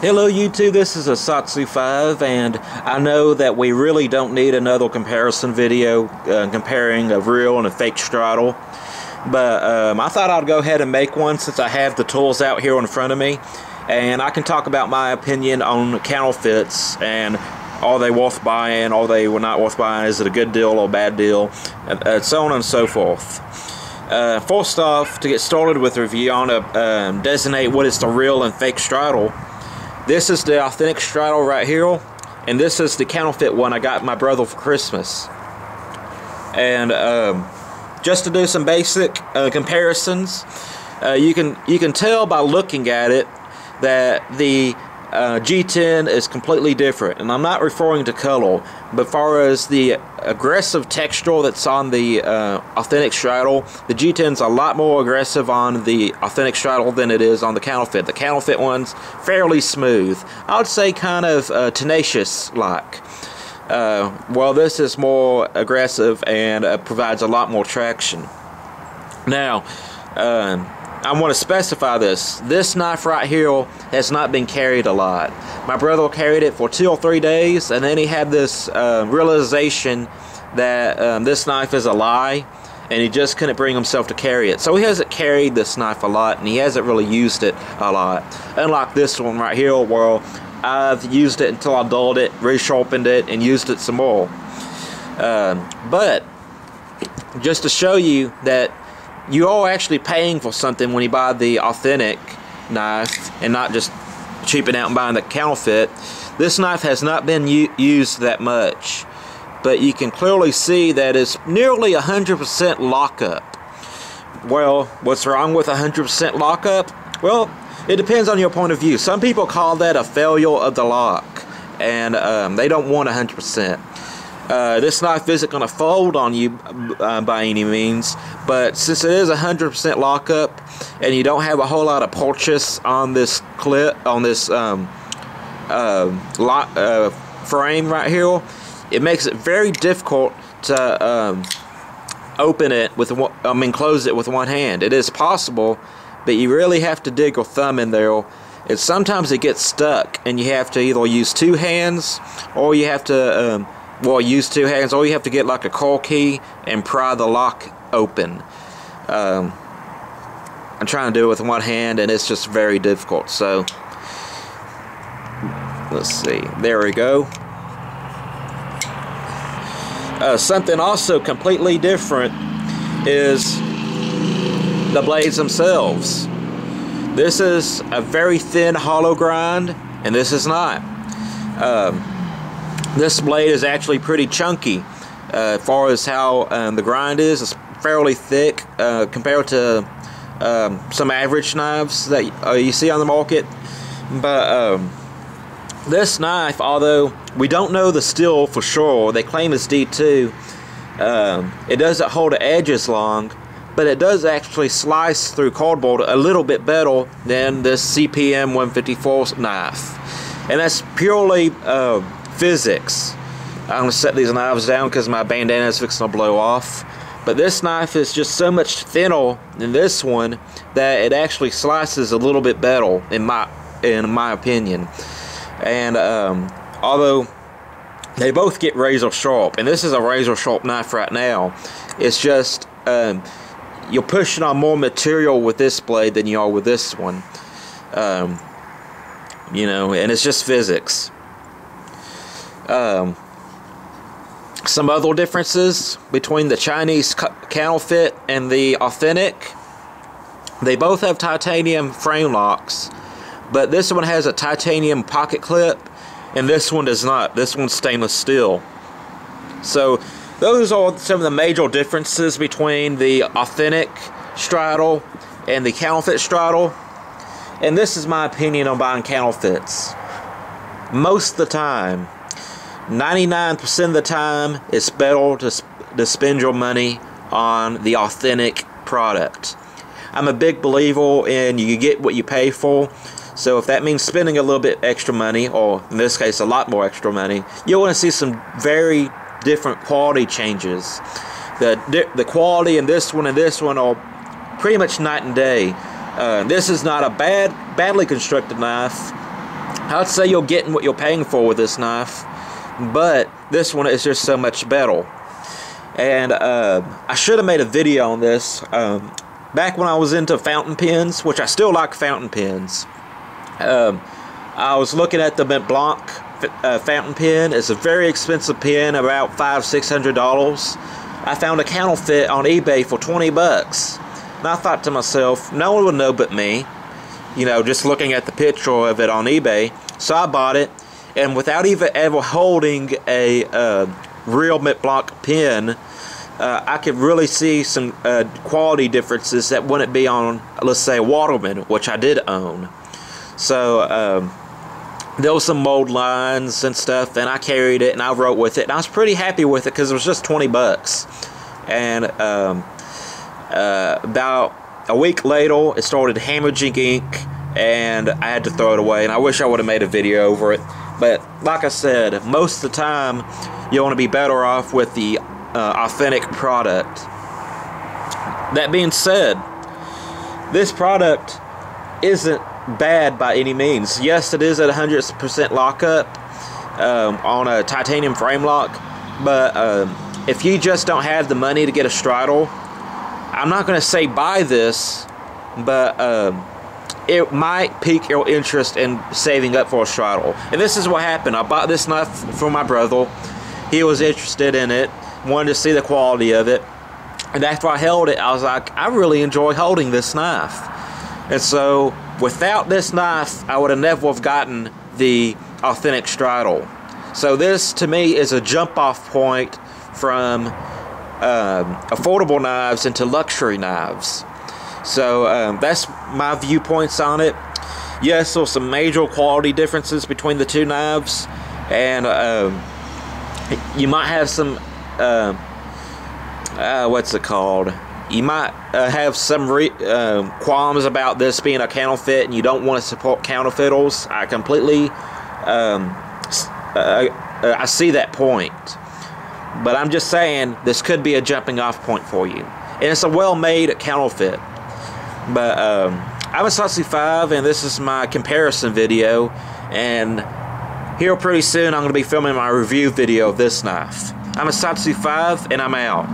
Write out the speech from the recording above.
Hello YouTube, this is Asatsu5, and I know that we really don't need another comparison video comparing a real and a fake straddle, but I thought I'd go ahead and make one since I have the tools out here in front of me, and I can talk about my opinion on counterfeits and are they worth buying, are they not worth buying, is it a good deal or a bad deal, and so on and so forth. First off, to get started with the review, I want to designate what is the real and fake straddle. This is the authentic straddle right here, and this is the counterfeit one I got my brother for Christmas. And just to do some basic comparisons, you can tell by looking at it that the G10 is completely different, and I'm not referring to color, but as far as the aggressive texture that's on the authentic straddle, the G10's a lot more aggressive on the authentic straddle than it is on the counterfeit. The counterfeit one's fairly smooth. I would say kind of tenacious-like. Well, this is more aggressive and provides a lot more traction. Now, I want to specify this. This knife right here has not been carried a lot. My brother carried it for 2 or 3 days, and then he had this realization that this knife is a lie, and he just couldn't bring himself to carry it. So he hasn't carried this knife a lot, and he hasn't really used it a lot. Unlike this one right here, where I've used it until I dulled it, resharpened it, and used it some more. But just to show you that you are actually paying for something when you buy the authentic knife and not just cheaping out and buying the counterfeit. This knife has not been used that much, but you can clearly see that it's nearly 100% lockup. Well, what's wrong with 100% lockup? Well, it depends on your point of view. Some people call that a failure of the lock, and they don't want 100%. This knife isn't going to fold on you by any means, but since it is 100% lockup and you don't have a whole lot of purchase on this clip, on this frame right here, it makes it very difficult to open it with close it with one hand. It is possible, but you really have to dig your thumb in there. And sometimes it gets stuck, and you have to either use 2 hands, or you have to use 2 hands, or you have to get like a car key and pry the lock open. I'm trying to do it with one hand, and it's just very difficult. So let's see, there we go. Something also completely different is the blades themselves. This is a very thin hollow grind, and this is not. This blade is actually pretty chunky as far as how the grind is. It's fairly thick compared to some average knives that you see on the market. But this knife, although we don't know the steel for sure, they claim it's D2, it doesn't hold the edges long, but it does actually slice through cardboard a little bit better than this CPM 154 knife. And that's purely physics. I'm going to set these knives down because my bandana is fixing to blow off. But this knife is just so much thinner than this one that it actually slices a little bit better, in my opinion. And although they both get razor sharp, and this is a razor sharp knife right now, it's just you're pushing on more material with this blade than you are with this one. You know, and it's just physics. Some other differences between the Chinese counterfeit and the authentic: they both have titanium frame locks, but this one has a titanium pocket clip and this one does not. This one's stainless steel. So those are some of the major differences between the authentic straddle and the counterfeit straddle. And this is my opinion on buying counterfeits. Most of the time, 99% of the time, it's better to spend your money on the authentic product. I'm a big believer in you get what you pay for. So if that means spending a little bit extra money, or in this case a lot more extra money, you'll want to see some very different quality changes. The quality in this one and this one are pretty much night and day. This is not a badly constructed knife, I'd say you're getting what you're paying for with this knife, but this one is just so much better. And I should have made a video on this back when I was into fountain pens, which I still like fountain pens. I was looking at the Mont Blanc fountain pen. It's a very expensive pen, about $500–600. I found a counterfeit on eBay for 20 bucks. And I thought to myself, no one would know but me, you know, just looking at the picture of it on eBay. So I bought it, and without even ever holding a real Mont Blanc pen, I could really see some quality differences that wouldn't be on, let's say, Waterman, which I did own. So there was some mold lines and stuff, and I carried it and I wrote with it, and I was pretty happy with it because it was just 20 bucks. And about a week later, it started hemorrhaging ink, and I had to throw it away. And I wish I would have made a video over it, but like I said, most of the time you want to be better off with the authentic product. That being said, this product isn't bad by any means. Yes, it is at 100% lockup on a titanium frame lock, but if you just don't have the money to get a straddle, I'm not going to say buy this, but it might pique your interest in saving up for a straddle. And this is what happened. I bought this knife for my brother. He was interested in it, wanted to see the quality of it, and after I held it, I was like, I really enjoy holding this knife. And so without this knife, I would have never have gotten the authentic straddle. So this to me is a jump off point from affordable knives into luxury knives. So that's my viewpoints on it. Yes, there's some major quality differences between the two knives, and you might have some what's it called? You might have some qualms about this being a counterfeit, and you don't want to support counterfeiters. I completely I see that point, but I'm just saying this could be a jumping off point for you, and it's a well-made counterfeit. But I'm a Satsu 5, and this is my comparison video, and here pretty soon I'm going to be filming my review video of this knife. I'm a Satsu 5, and I'm out.